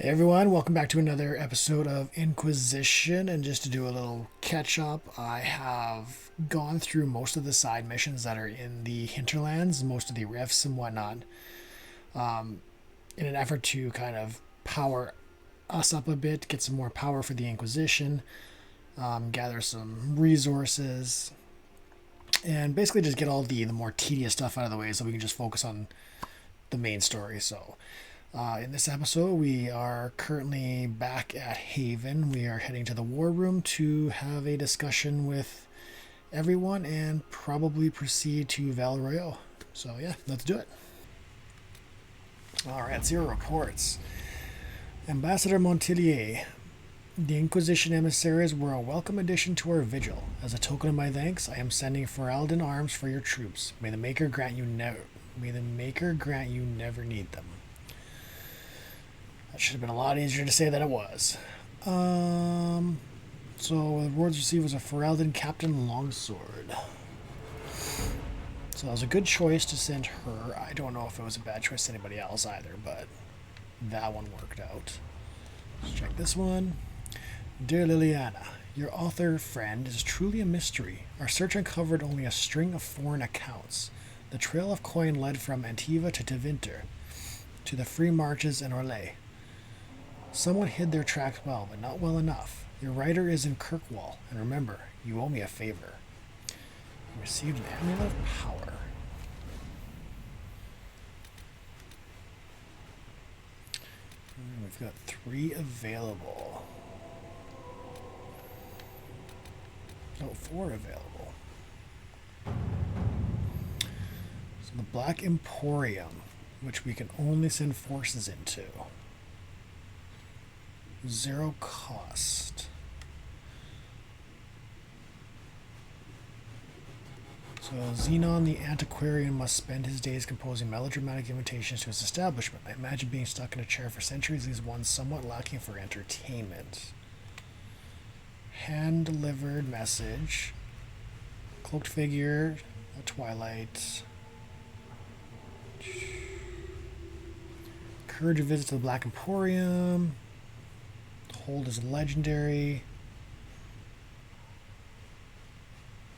Hey everyone, welcome back to another episode of Inquisition. And just to do a little catch up, I have gone through most of the side missions that are in the hinterlands, most of the rifts and whatnot, in an effort to kind of power us up a bit, get some more power for the Inquisition, gather some resources, and basically just get all the more tedious stuff out of the way so we can just focus on the main story. So in this episode, we are currently back at Haven. We are heading to the war room to have a discussion with everyone and probably proceed to Royeaux. So yeah, let's do it. Alright, zero reports. Ambassador Montillier. The Inquisition emissaries were a welcome addition to our vigil. As a token of my thanks, I am sending Ferelden arms for your troops. May the Maker grant you never need them. That should have been a lot easier to say than it was. So the rewards received was a Ferelden Captain Longsword. So that was a good choice to send her. I don't know if it was a bad choice to anybody else either, but that one worked out. Let's check this one. Dear Liliana, your author friend is truly a mystery. Our search uncovered only a string of foreign accounts. The trail of coin led from Antiva to Tevinter, to the free marches in Royeaux. Someone hid their tracks well, but not well enough. Your writer is in Kirkwall, and remember, you owe me a favor. You received an amulet of power. We've got 3 available. No, 4 available. So the Black Emporium, which we can only send forces into. 0 cost. So Xenon the Antiquarian must spend his days composing melodramatic invitations to his establishment. I imagine being stuck in a chair for centuries leaves one somewhat lacking for entertainment. Hand-delivered message. Cloaked figure. A twilight. Encourage a visit to the Black Emporium. Hold is legendary.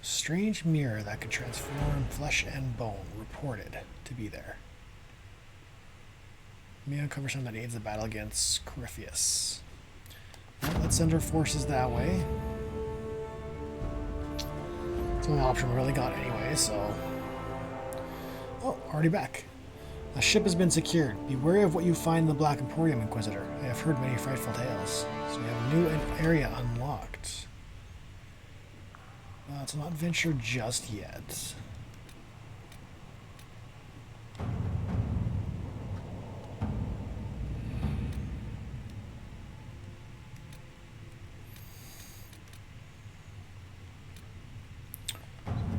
Strange mirror that could transform flesh and bone reported to be there. May uncover something that aids the battle against Corypheus. Well, let's send our forces that way. It's the only option we really got anyway, so... Oh, already back. A ship has been secured. Be wary of what you find in the Black Emporium, Inquisitor. I have heard many frightful tales. So we have a new area unlocked. Let's not venture just yet.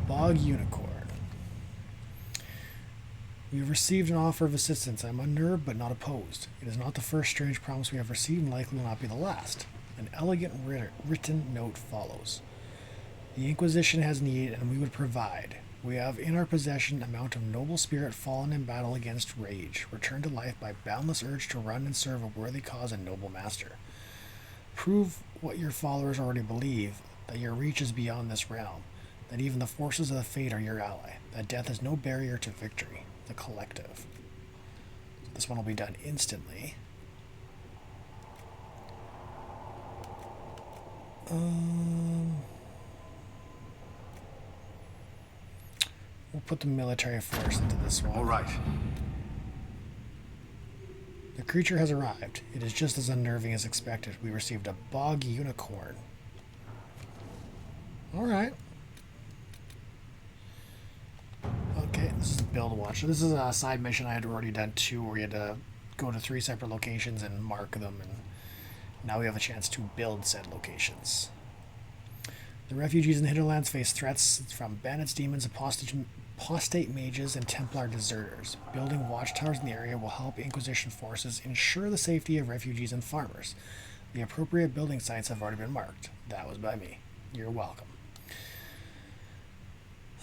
Bog Unicorn. We have received an offer of assistance. I am unnerved but not opposed. It is not the first strange promise we have received and likely will not be the last. An elegant written note follows. The Inquisition has need and we would provide. We have in our possession a mount of noble spirit fallen in battle against rage, returned to life by boundless urge to run and serve a worthy cause and noble master. Prove what your followers already believe, that your reach is beyond this realm, that even the forces of the fate are your ally, that death is no barrier to victory. The collective. This one will be done instantly. We'll put the military force into this one. All right. The creature has arrived. It is just as unnerving as expected. We received a bog unicorn. All right. Okay, this is the build watch. So this is a side mission I had already done 2 where we had to go to 3 separate locations and mark them, and now we have a chance to build said locations. The refugees in the hinterlands face threats from bandits, demons, apostate mages, and Templar deserters. Building watchtowers in the area will help Inquisition forces ensure the safety of refugees and farmers. The appropriate building sites have already been marked. That was by me. You're welcome.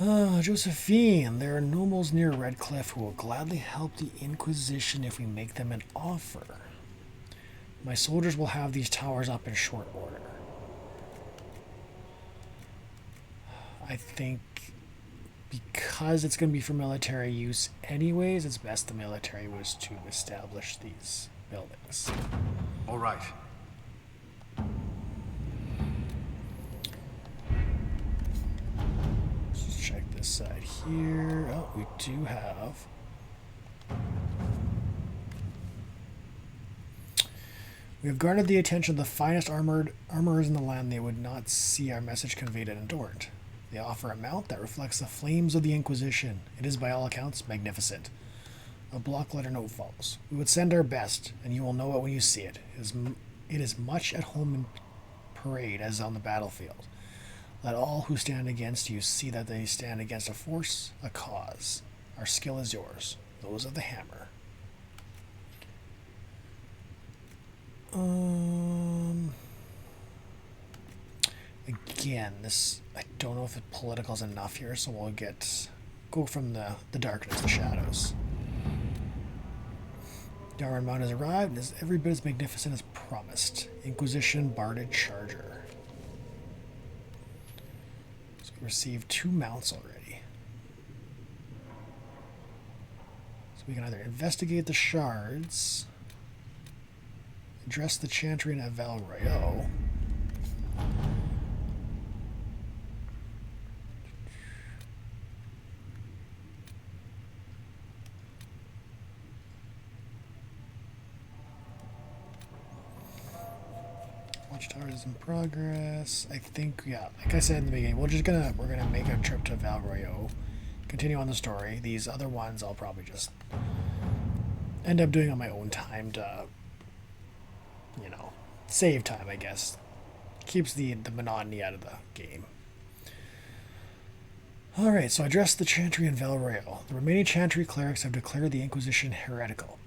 Josephine, there are nobles near Redcliffe who will gladly help the Inquisition if we make them an offer. My soldiers will have these towers up in short order. I think because it's going to be for military use anyways, it's best the military was to establish these buildings. All right. Let's check this side here. Oh, we do have... We have garnered the attention of the finest armorers in the land. They would not see our message conveyed unadored. They offer a mount that reflects the flames of the Inquisition. It is, by all accounts, magnificent. A block letter note follows. We would send our best, and you will know it when you see it. It is much at home in parade as on the battlefield. Let all who stand against you see that they stand against a force, a cause. Our skill is yours, those of the hammer. Again, this, I don't know if the political is enough here, so we'll go from the darkness to shadows. Darwin Mount has arrived and is every bit as magnificent as promised. Inquisition Barded Charger. So we received 2 mounts already. So we can either investigate the shards, address the Chantry at Royeaux. Watchtower is in progress. I think, yeah, like I said in the beginning, we're gonna make a trip to Royeaux, continue on the story. These other ones I'll probably just end up doing on my own time to, you know, save time, I guess. Keeps the monotony out of the game. Alright, so address the Chantry in Royeaux. The remaining Chantry clerics have declared the Inquisition heretical.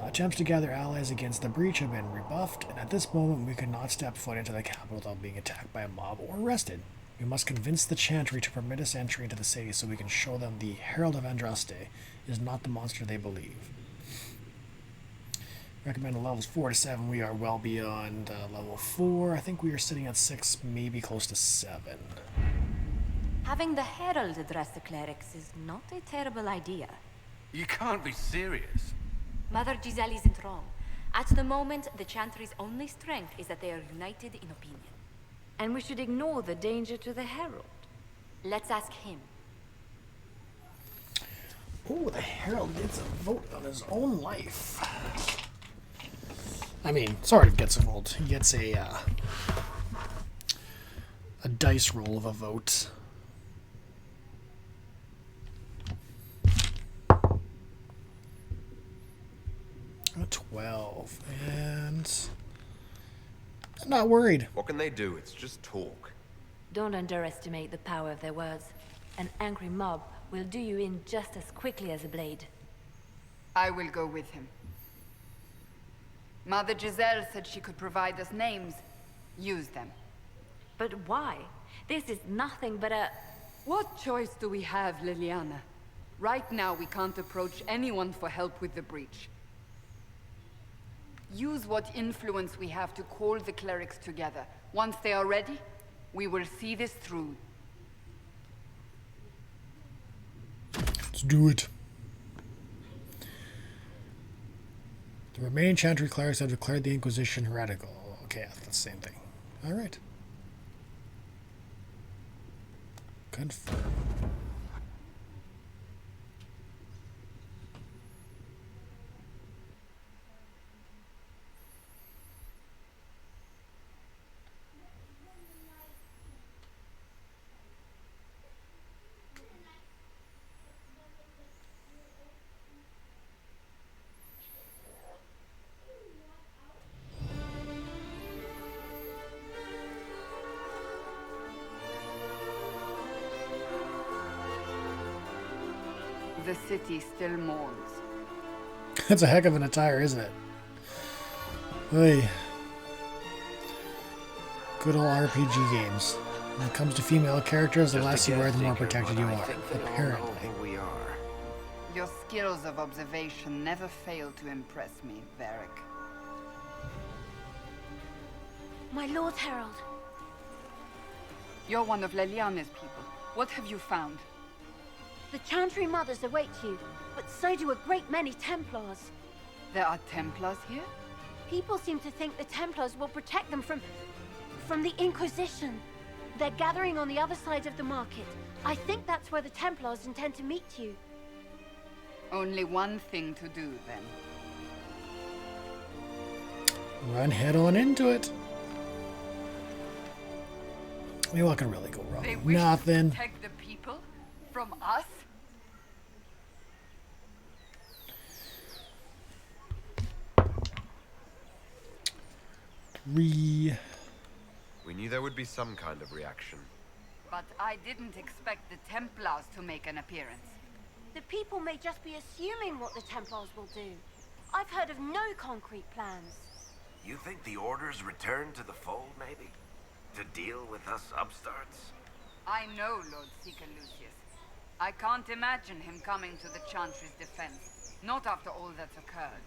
Attempts to gather allies against the breach have been rebuffed, and at this moment we could not step foot into the capital without being attacked by a mob or arrested. We must convince the Chantry to permit us entry into the city so we can show them the Herald of Andraste is not the monster they believe. Recommended levels 4 to 7. We are well beyond level 4. I think we are sitting at 6, maybe close to 7. Having the Herald address the clerics is not a terrible idea. You can't be serious. Mother Giselle isn't wrong. At the moment, the Chantry's only strength is that they are united in opinion. And we should ignore the danger to the Herald. Let's ask him. Oh, the Herald gets a vote on his own life. I mean, sort of gets a vote. He gets a dice roll of a vote. A 12, and I'm not worried. What can they do? It's just talk. Don't underestimate the power of their words. An angry mob will do you in just as quickly as a blade. I will go with him. Mother Giselle said she could provide us names. Use them. But why? This is nothing but a... What choice do we have, Liliana? Right now we can't approach anyone for help with the breach. Use what influence we have to call the clerics together. Once they are ready, we will see this through. Let's do it. The remaining Chantry clerics have declared the Inquisition heretical. Okay, that's the same thing. Alright. Confirm. The city still mourns. That's a heck of an attire, isn't it? Hey. Good old RPG games. When it comes to female characters, the less you wear, the more protected you are. Apparently. We are. Your skills of observation never fail to impress me, Varric. My Lord Herald. You're one of Leliana's people. What have you found? The Chantry Mothers await you, but so do a great many Templars. There are Templars here? People seem to think the Templars will protect them from the Inquisition. They're gathering on the other side of the market. I think that's where the Templars intend to meet you. Only one thing to do, then. Run head on into it. I mean, what can really go wrong? They wish Nothing. to protect the people from us? We knew there would be some kind of reaction. But I didn't expect the Templars to make an appearance. The people may just be assuming what the Templars will do. I've heard of no concrete plans. You think the Order's return to the fold, maybe? To deal with us upstarts? I know Lord Seeker Lucius. I can't imagine him coming to the Chantry's defense. Not after all that's occurred.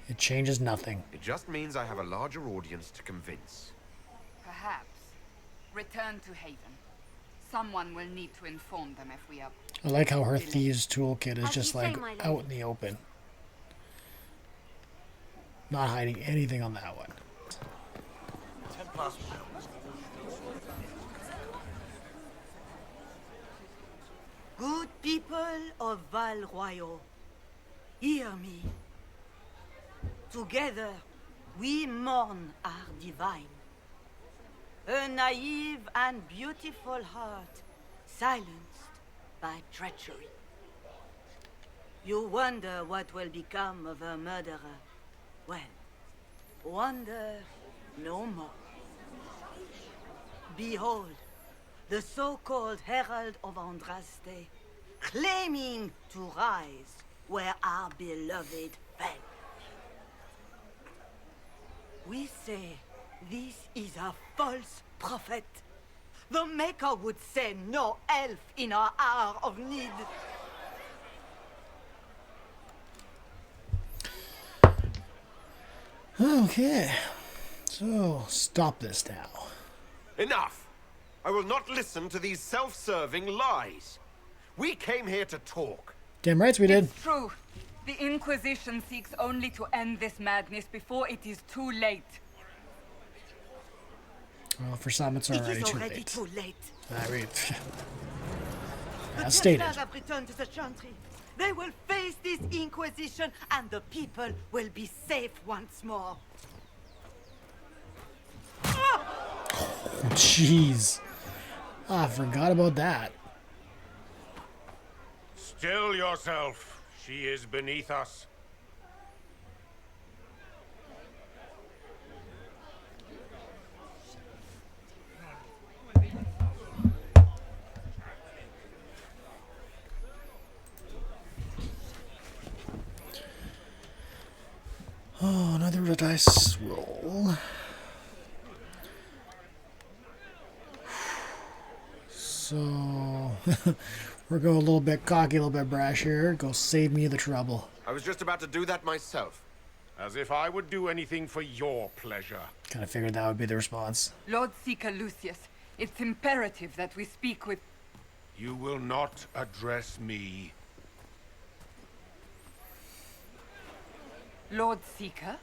It changes nothing. It just means I have a larger audience to convince. Perhaps. Return to Haven. Someone will need to inform them if we are... I like how her thieves toolkit is As just you say, like my lord. out in the open. Not hiding anything on that one. Good people of Val Royeaux, hear me. Together, we mourn our divine. A naive and beautiful heart, silenced by treachery. You wonder what will become of a murderer. Well, wonder no more. Behold, the so-called Herald of Andraste, claiming to rise where our beloved fell. We say this is a false prophet. The Maker would send no elf in our hour of need. Okay. So, stop this now. Enough! I will not listen to these self-serving lies. We came here to talk. Damn rights we did. It's true. The Inquisition seeks only to end this madness before it is too late. Well, for some it's It already is too already late. too late. I mean, The as stated. Templars have returned to the Chantry. They will face this Inquisition, and the people will be safe once more. Jeez. I forgot about that. Still yourself. She is beneath us. Oh, another dice roll. So, we're going a little bit cocky, a little bit brash here. Go save me the trouble. I was just about to do that myself. As if I would do anything for your pleasure. Kind of figured that would be the response. Lord Seeker Lucius, it's imperative that we speak with... You will not address me. Lord Seeker?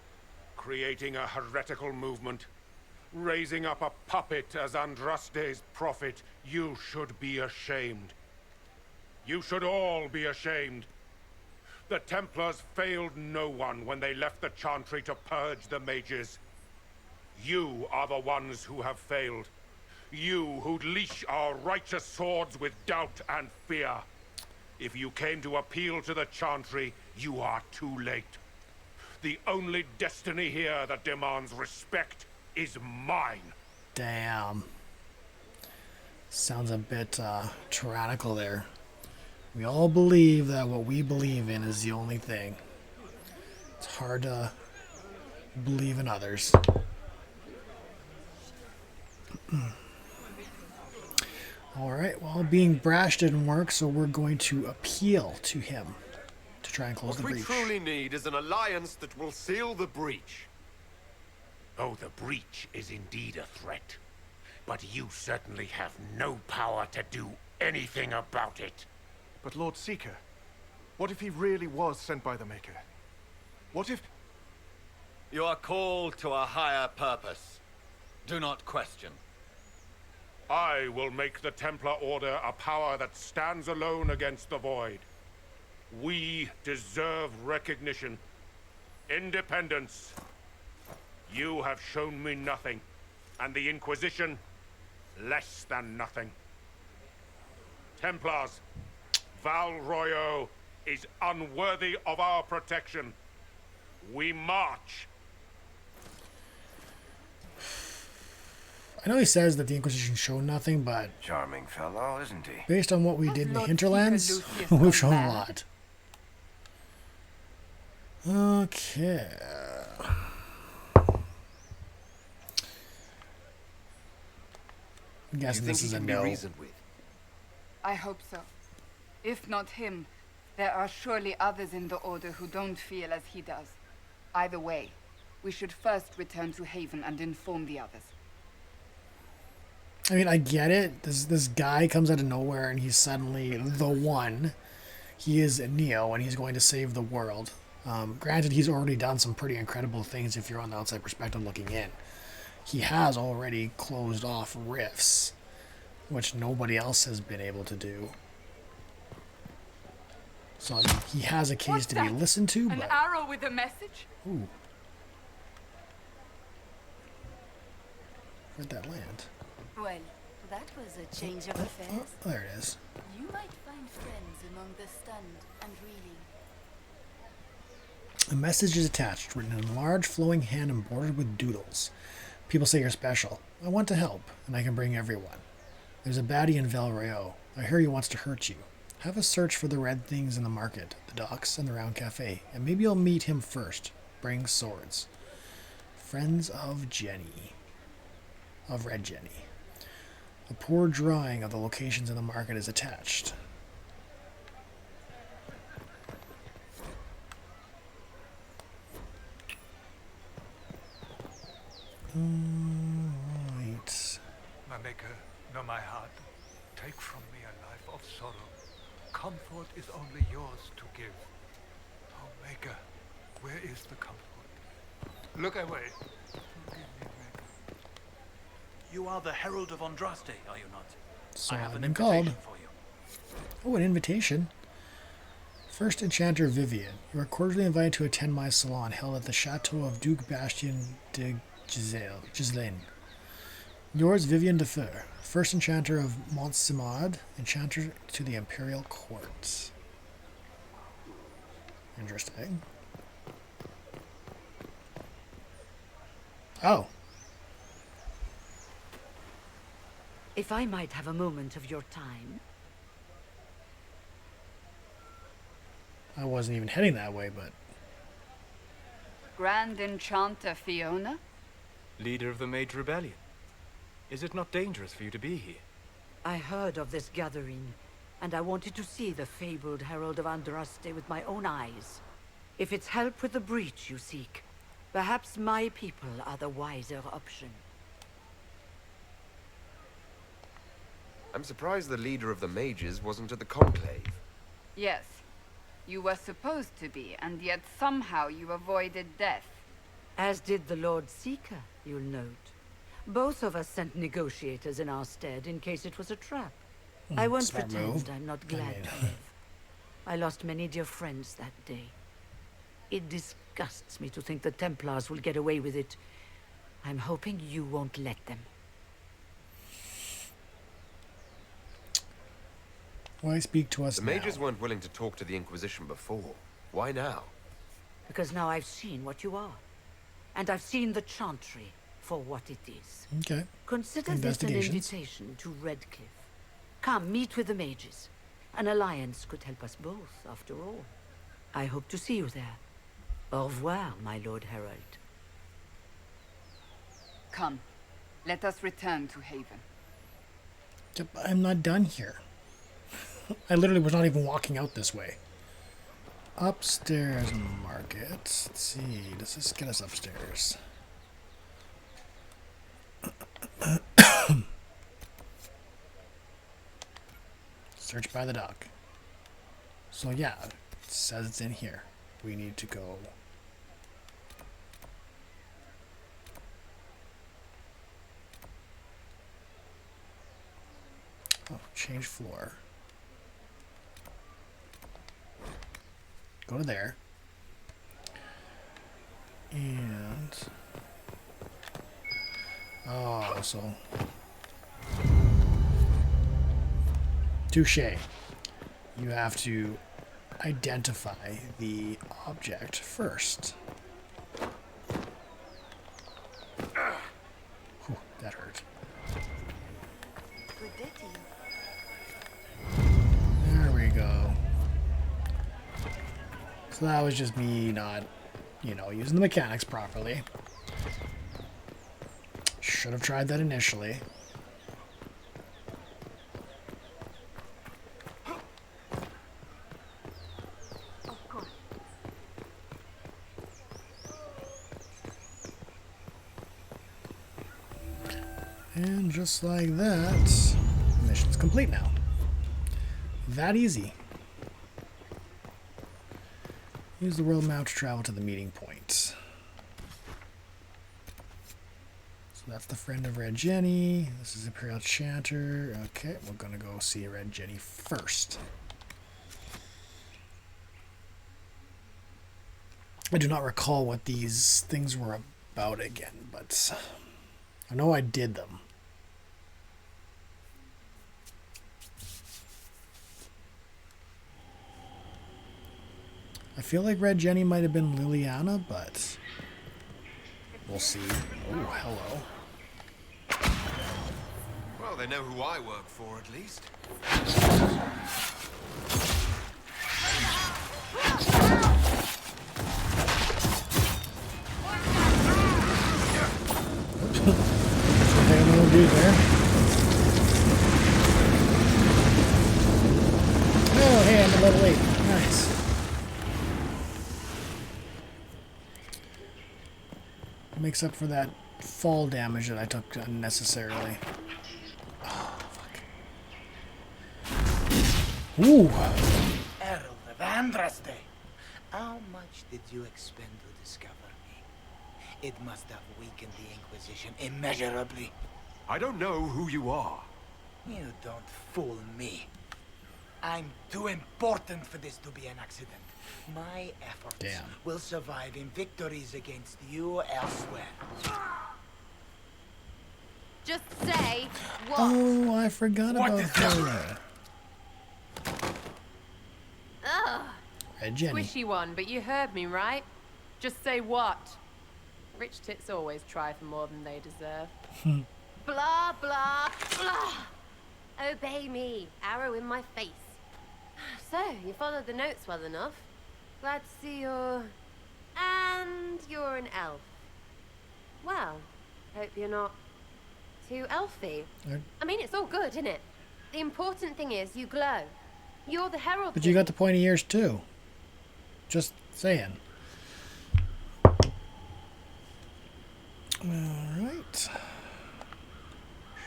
Creating a heretical movement. Raising up a puppet as Andraste's prophet. You should be ashamed. You should all be ashamed. The Templars failed no one when they left the Chantry to purge the mages. You are the ones who have failed. You who'd leash our righteous swords with doubt and fear. If you came to appeal to the Chantry, you are too late. The only destiny here that demands respect is mine. Damn. Sounds a bit tyrannical there. We all believe that what we believe in is the only thing. It's hard to believe in others. Alright, well, being brash didn't work, so we're going to appeal to him. to try and close What the we breach. truly need is an alliance that will seal the breach. Oh, the breach is indeed a threat. But you certainly have no power to do anything about it. But Lord Seeker, what if he really was sent by the Maker? What if... You are called to a higher purpose. Do not question. I will make the Templar Order a power that stands alone against the Void. We deserve recognition. Independence. You have shown me nothing, and the Inquisition, less than nothing. Templars, Val Royeaux is unworthy of our protection. We march. I know he says that the Inquisition showed nothing, but Charming fellow, isn't he? based on what we did in the Lord hinterlands, Lucius we've gone shown a mad? lot. Okay. I'm Do you guessing think this he is a can be no. reasoned with? I hope so. If not him, there are surely others in the Order who don't feel as he does. Either way, we should first return to Haven and inform the others. I mean, I get it. This guy comes out of nowhere and he's suddenly the one. He is Neo and he's going to save the world. Granted, he's already done some pretty incredible things if you're on the outside perspective looking in. He has already closed off rifts, which nobody else has been able to do. So, I mean, he has a case What's to be that? listened to, An but... arrow with a message? Ooh. Where'd that land? Well, that was a change of affairs. Oh, there it is. You might find friends among the stunned and reeling. A message is attached, written in a large flowing hand and bordered with doodles. People say you're special. I want to help, and I can bring everyone. There's a baddie in Val Royeaux. I hear he wants to hurt you. Have a search for the red things in the market, the docks, and the round cafe, and maybe you'll meet him first. Bring swords. Friends of Jenny. Of Red Jenny. A poor drawing of the locations in the market is attached. Right. My Maker, know my heart. Take from me a life of sorrow. Comfort is only yours to give. Oh, Maker, where is the comfort? Look away. Forgive me, Maker. You are the Herald of Andraste, are you not? So I have I've an been invitation called. for you. Oh, an invitation. First Enchanter Vivian, you are cordially invited to attend my salon held at the Chateau of Duke Bastien de Gislaine. Yours, Vivian de Feur, First Enchanter of Montsimard, Enchanter to the Imperial Court. Interesting. Oh. If I might have a moment of your time. I wasn't even heading that way, but... Grand Enchanter Fiona? Leader of the Mage Rebellion. Is it not dangerous for you to be here? I heard of this gathering, and I wanted to see the fabled Herald of Andraste with my own eyes. If it's help with the breach you seek, perhaps my people are the wiser option. I'm surprised the leader of the mages wasn't at the conclave. Yes. You were supposed to be, and yet somehow you avoided death. As did the Lord Seeker, you'll note. Both of us sent negotiators in our stead in case it was a trap. I won't smart pretend move. I'm not glad to live. I lost many dear friends that day. It disgusts me to think the Templars will get away with it. I'm hoping you won't let them. Why speak to us The now? mages weren't willing to talk to the Inquisition before. Why now? Because now I've seen what you are. And I've seen the Chantry for what it is. Okay. Consider this an invitation to Redcliffe. Come, meet with the mages. An alliance could help us both, after all. I hope to see you there. Au revoir, my Lord Herald. Come, let us return to Haven. I'm not done here. I literally was not even walking out this way. upstairs market. Let's see, does this get us upstairs? Search by the dock. So yeah, it says it's in here. We need to go. Oh, change floor. Go to there. And oh, so touche. You have to identify the object first. Whew, that hurt. There we go. So that was just me not, using the mechanics properly. Should have tried that initially. And just like that, mission's complete now. That easy. Use the world map to travel to the meeting point. So that's the friend of Red Jenny. This is Imperial Chanter. Okay, we're gonna go see Red Jenny first. I do not recall what these things were about again, but I know I did them. I feel like Red Jenny might have been Liliana, but we'll see. Oh, hello. Well, they know who I work for, at least. Okay, no dude there. Oh, hey, I'm at level 8. Nice. Makes up for that fall damage that I took unnecessarily. Oh, fuck. Ooh. Herald of Andraste. How much did you expend to discover me? It must have weakened the Inquisition immeasurably. I don't know who you are. You don't fool me. I'm too important for this to be an accident. My efforts will survive in victories against you elsewhere. Just say what? Oh, I forgot about her. Ugh. Red Jenny. Squishy one, but you heard me, right? Just say what? Rich tits always try for more than they deserve. Blah, blah, blah. Obey me. Arrow in my face. So, you followed the notes well enough. Glad to see you're... And you're an elf. Well, hope you're not too elfy. I mean, it's all good, isn't it? The important thing is you glow. You're the herald. But you got the pointy ears too. Just saying. Alright.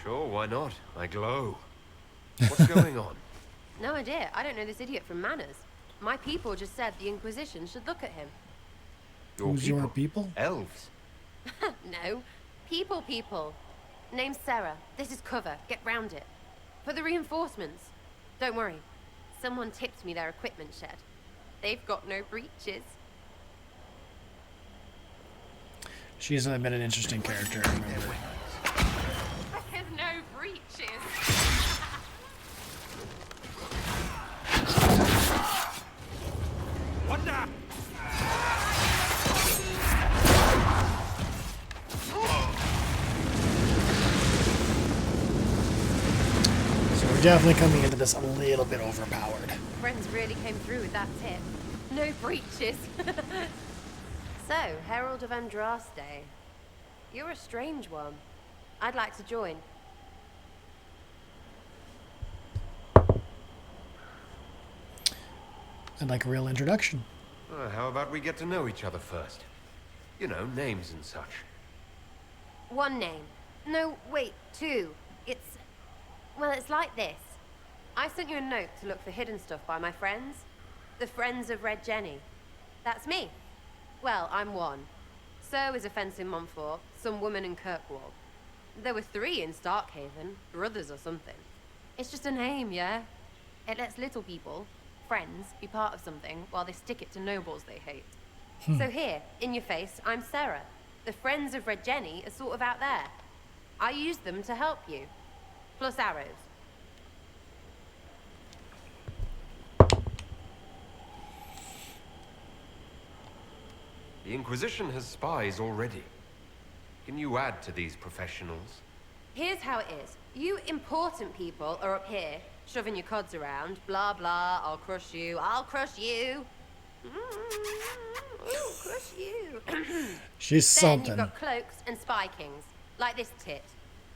Sure, why not? I glow. What's going on? No idea. I don't know this idiot from Manners. My people just said the Inquisition should look at him. Who's your people? Elves. No. People. Name's Sarah. This is cover. Get round it. For the reinforcements. Don't worry. Someone tipped me their equipment shed. They've got no breaches. She's been an interesting character, I remember. There's no breaches. What the? So we're definitely coming into this a little bit overpowered. Friends really came through with that tip. No breaches. So, Herald of Andraste. You're a strange one. I'd like to join. I'd like a real introduction. How about we get to know each other first? You know, names and such. One name. No, wait, two. It's... well, it's like this. I sent you a note to look for hidden stuff by my friends. The Friends of Red Jenny. That's me. Well, I'm one. So is a fence in Montfort, some woman in Kirkwall. There were 3 in Starkhaven, brothers or something. It's just a name, yeah? It lets little people, friends, be part of something while they stick it to nobles they hate. So here, in your face, I'm Sarah. The Friends of Red Jenny are sort of out there. I use them to help you. Plus arrows. The Inquisition has spies already. Can you add to these professionals? Here's how it is. You important people are up here, shoving your cods around. Blah, blah, I'll crush you, I'll crush you. I'll crush you. She's something. Then you've got cloaks and spy kings, like this tit.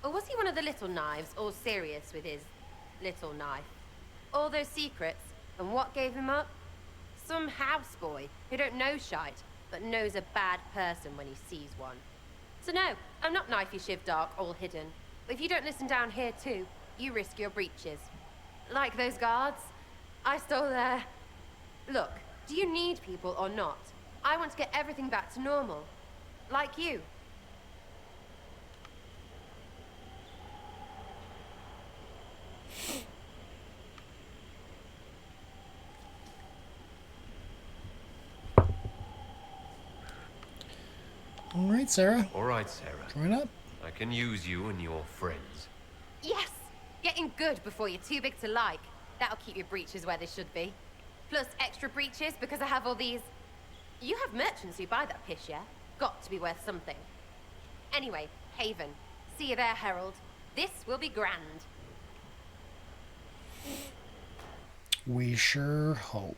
Or was he one of the little knives, all serious with his little knife? All those secrets, and what gave him up? Some houseboy who don't know shite, but knows a bad person when he sees one. So no, I'm not knifey shiv dark, all hidden. But if you don't listen down here too, you risk your breeches. Like those guards, I stole their... Look, do you need people or not? I want to get everything back to normal. Like you. All right, Sarah. All right, Sarah. Join up. I can use you and your friends. Yes! Getting good before you're too big to like. That'll keep your breeches where they should be. Plus extra breeches because I have all these... You have merchants who buy that piss, yeah? Got to be worth something. Anyway, Haven. See you there, Herald. This will be grand. We sure hope.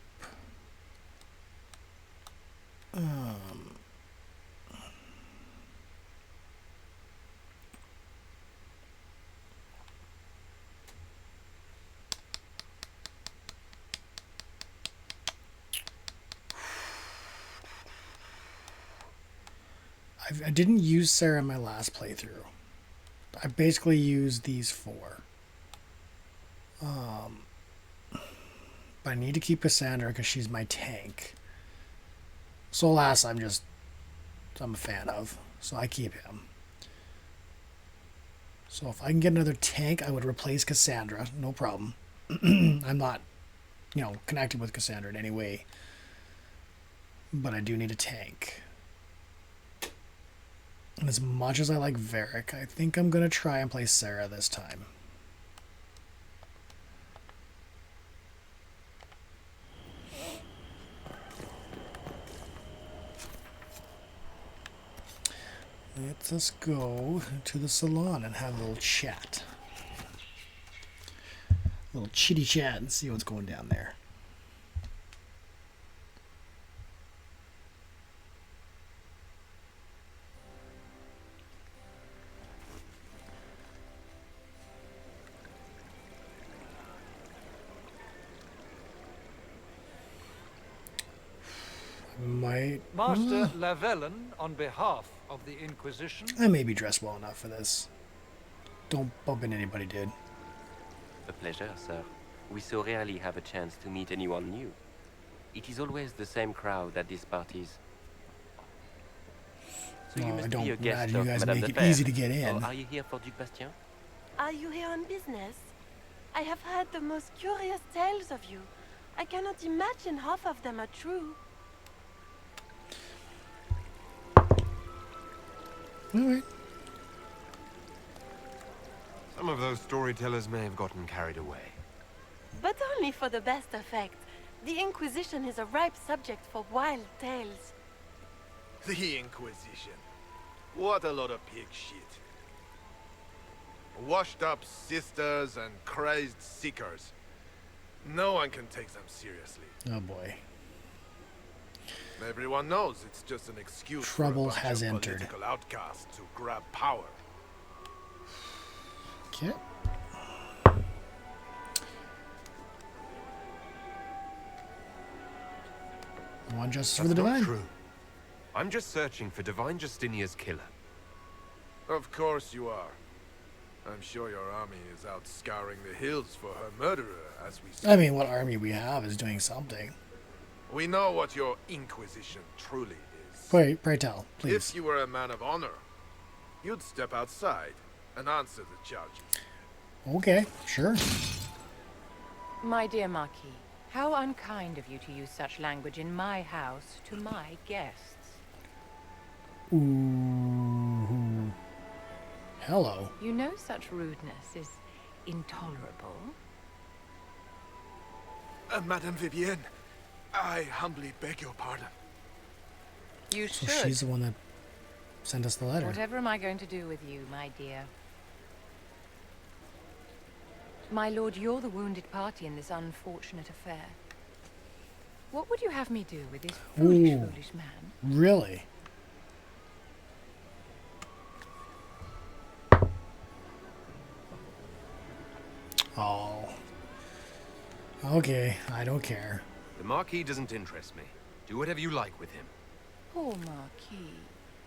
I didn't use Sarah in my last playthrough. I basically used these 4. But I need to keep Cassandra because she's my tank. Solas, I'm a fan of, so I keep him. So if I can get another tank, I would replace Cassandra, no problem. I'm not, connected with Cassandra in any way. But I do need a tank. And as much as I like Varric, I think I'm going to try and play Sarah this time. Let us go to the salon and have a little chat. A little chitty chat and see what's going down there. Master Lavellen, on behalf of the Inquisition. I may be dressed well enough for this. Don't bump into anybody, dude. A pleasure, sir. We so rarely have a chance to meet anyone new. It is always the same crowd at these parties. So you must be a guest of you guys Madame make de it easy Fer. to get in. Or are you here for Duc Bastien? Are you here on business? I have heard the most curious tales of you. I cannot imagine half of them are true. All right. Some of those storytellers may have gotten carried away. But only for the best effect. The Inquisition is a ripe subject for wild tales. The Inquisition. What a lot of pig shit. Washed up sisters and crazed seekers. No one can take them seriously. Oh boy. Everyone knows it's just an excuse Trouble for a bunch has of entered. political outcasts to grab power. Okay. want justice for That's the not Divine. true. I'm just searching for Divine Justinia's killer. Of course you are. I'm sure your army is out scouring the hills for her murderer as we speak. I mean, what army we have is doing something. We know what your Inquisition truly is. Pray tell, please. If you were a man of honor, you'd step outside and answer the charges. Okay, sure. My dear Marquis, how unkind of you to use such language in my house to my guests. Ooh. Hello. You know such rudeness is intolerable. Madame Vivienne, I humbly beg your pardon. You So should. she's the one that sent us the letter. Whatever am I going to do with you, my dear? My lord, you're the wounded party in this unfortunate affair. What would you have me do with this foolish, Ooh. foolish man? Really? Oh. Okay, I don't care. The Marquis doesn't interest me. Do whatever you like with him. Poor Marquis.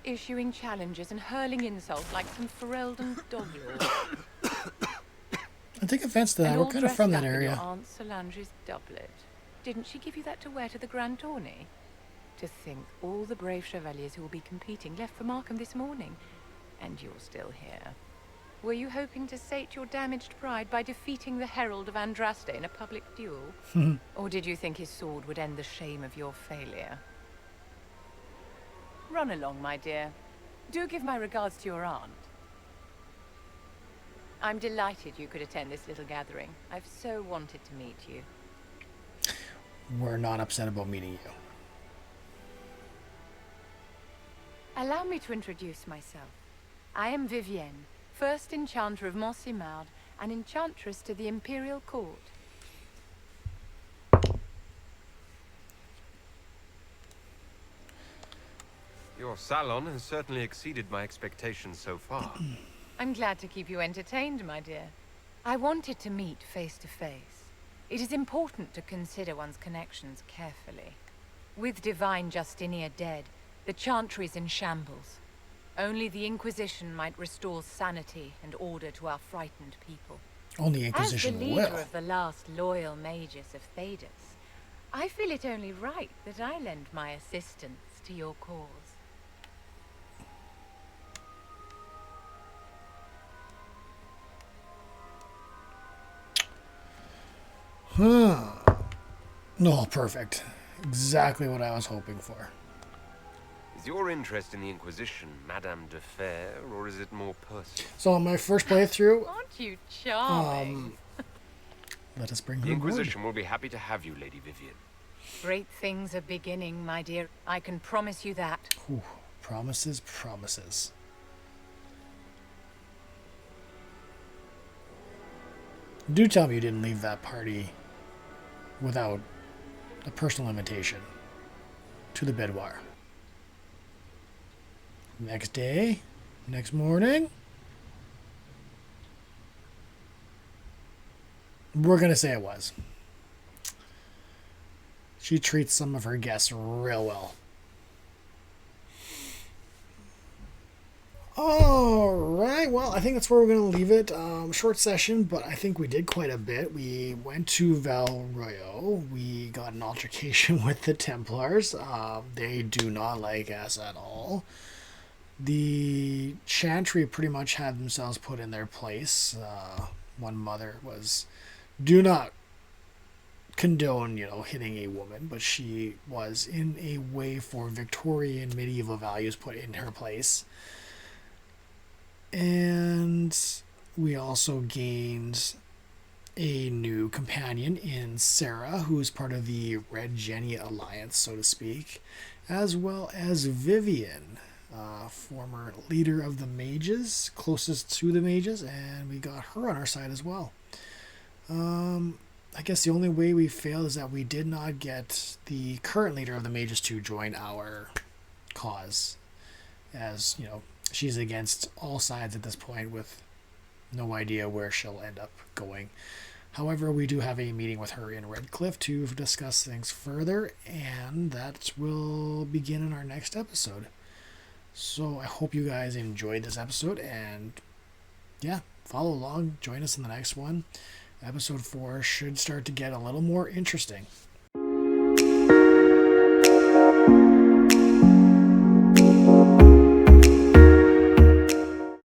Issuing challenges and hurling insults like some Ferelden doglord. I take offense to that. And We're all kind of from dressed that up in your area. Aunt Solange's doublet. Didn't she give you that to wear to the grand tourney? To think all the brave chevaliers who will be competing left for Markham this morning, and you're still here. Were you hoping to sate your damaged pride by defeating the Herald of Andraste in a public duel? Or did you think his sword would end the shame of your failure? Run along, my dear. Do give my regards to your aunt. I'm delighted you could attend this little gathering. I've so wanted to meet you. We're not upset about meeting you. Allow me to introduce myself. I am Vivienne, first enchanter of Montsimard and enchantress to the Imperial Court. Your salon has certainly exceeded my expectations so far. I'm glad to keep you entertained, my dear. I wanted to meet face to face. It is important to consider one's connections carefully. With Divine Justinia dead, the Chantry is in shambles. Only the Inquisition might restore sanity and order to our frightened people. Only Inquisition As the leader will. of the last loyal mages of Thedas, I feel it only right that I lend my assistance to your cause. Huh. No, perfect. Exactly what I was hoping for. Is your interest in the Inquisition Madame de Fer, or is it more personal? So on my first playthrough, Aren't you charming? let us bring her The aboard. Inquisition will be happy to have you, Lady Vivienne. Great things are beginning, my dear. I can promise you that. Ooh, promises, promises. Do tell me you didn't leave that party without a personal invitation to the boudoir. Next day, next morning, we're gonna say it was. She treats some of her guests real well. Alright, well, I think that's where we're going to leave it. Short session, but I think we did quite a bit. We went to Royeaux. We got an altercation with the Templars. They do not like us at all. The Chantry pretty much had themselves put in their place. One mother was, do not condone, hitting a woman, but she was in a way for Victorian medieval values put in her place. And we also gained a new companion in Sarah, who is part of the Red Jenny Alliance, so to speak, as well as Vivian, former leader of the mages, closest to the mages, and we got her on our side as well. I guess the only way we failed is that we did not get the current leader of the mages to join our cause, as, she's against all sides at this point with no idea where she'll end up going. However, we do have a meeting with her in Redcliffe to discuss things further, and that will begin in our next episode. So I hope you guys enjoyed this episode, and yeah, follow along, join us in the next one. Episode 4 should start to get a little more interesting.